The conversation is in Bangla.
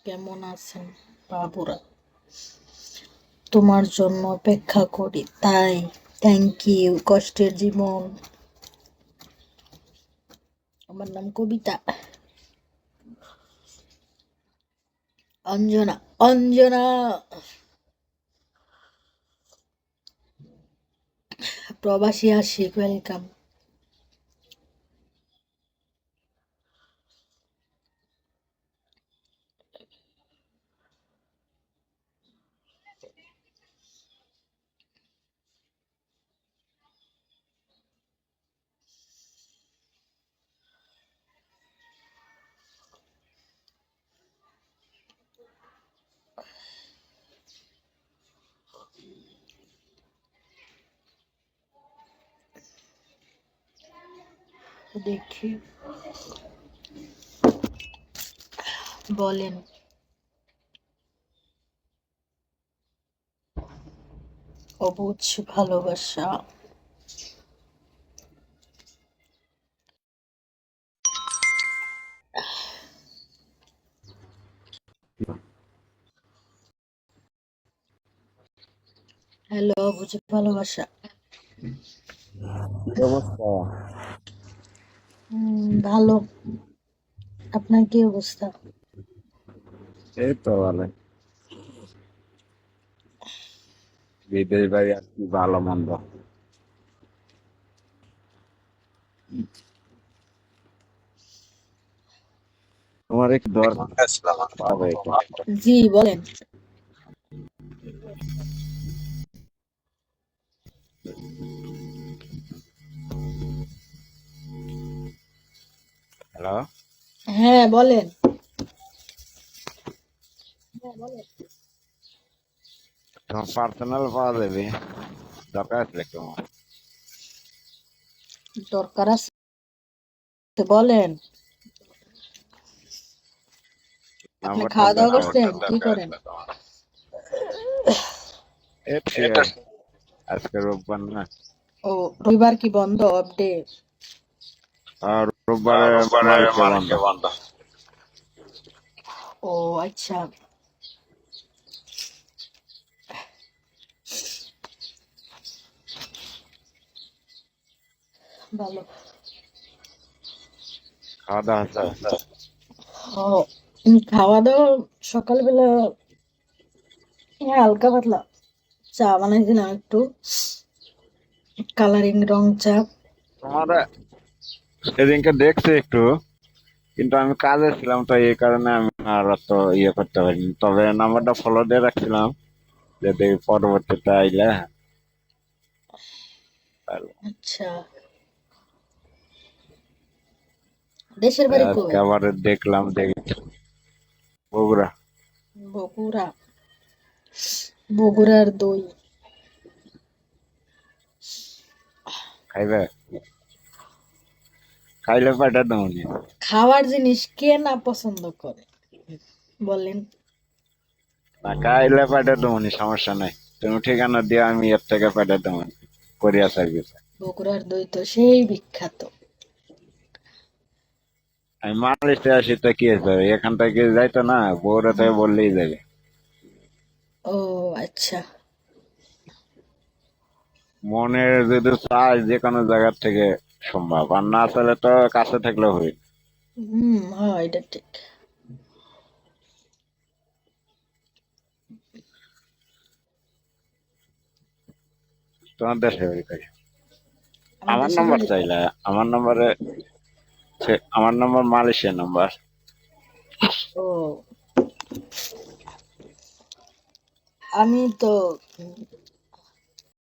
কেমন আছেন বাবুরা? তোমার জন্য অপেক্ষা করি তাই। Thank you. কষ্টের জীবন। আমার নাম কবিতা। অঞ্জনা। অঞ্জনা প্রবাসী আশিক, ওয়েলকাম। দেখি, বলেন। অবুঝ ভালোবাসা। হ্যালো, অবুঝ ভালোবাসা। কি অবস্থা? ভালো। আপনার কি অবস্থা? এই তো ভালো। বিদেশ বাড়ি আর কি ভালো মন্দ। তোমার একটু দরকার পাবে এখানে। জি বলেন। হ্যালো, হ্যাঁ বলেন। তোমার পার্সোনাল পাওয়া যাবে, দরকার আছে তোমার। দরকার আছে, বলেন। আপনি নাম্বারটা খাওয়া দাওয়া দরকার করছেন? আছে। কি করেন? এই তো আজকে রোববার না, ও, রবিবার কি বন্ধ? অফডে? আর রোববারে মালিকে বন্ধ। ও আচ্ছা, ভালো। খাওয়া দাওয়া হচ্ছে? ও, খাওয়া দাওয়া সকালবেলা হালকা পাতলা চা বানাইছিলাম একটু, কালারিং রং চা। তোমার সেদিনকে দেখছি একটু, কিন্তু আমি কাজে ছিলাম তো এই কারণে আমি আর অত ইয়ে করতে পারিনি। তবে নাম্বারটা ফলো দিয়ে রাখছিলাম, যদি পরবর্তীতে আইলে তাহলে। আচ্ছা, দেশের বাড়ি আজকে কই? আবার দেখলাম, দেখি বগুড়া। বগুড়া। বগুড়ার দই খাইবে? খাইলে পাঠা দমনি। খাওয়ার জিনিস কে না পছন্দ করে বলেন? না খাইলে পাঠা দমনি, সমস্যা নাই। তুমি ঠিকানা দিয়ে আমি এর থেকে পাঠা দমনি, কোরিয়া সার্ভিস। বগুড়ার দই তো সেই বিখ্যাত। আমি মালয়েশিয়া আসি তো কি হয়েছে, এখান থেকে যাইতো না, বগুড়া থেকে বললেই যাবে। ও আচ্ছা। মনে যদি চাই যে কোনো জায়গার থেকে সম্ভব, আর না চাইলে তো কাছে থাকলেও হই। হ্যাঁ এটা ঠিক। তোমার দেশে বাড়ি কই? আমার আমার দেশের নাম্বার বাড়ি, চাইলে, আমার নাম্বারে আমার নাম্বার মালয়েশিয়া নাম্বার। ও আমি তো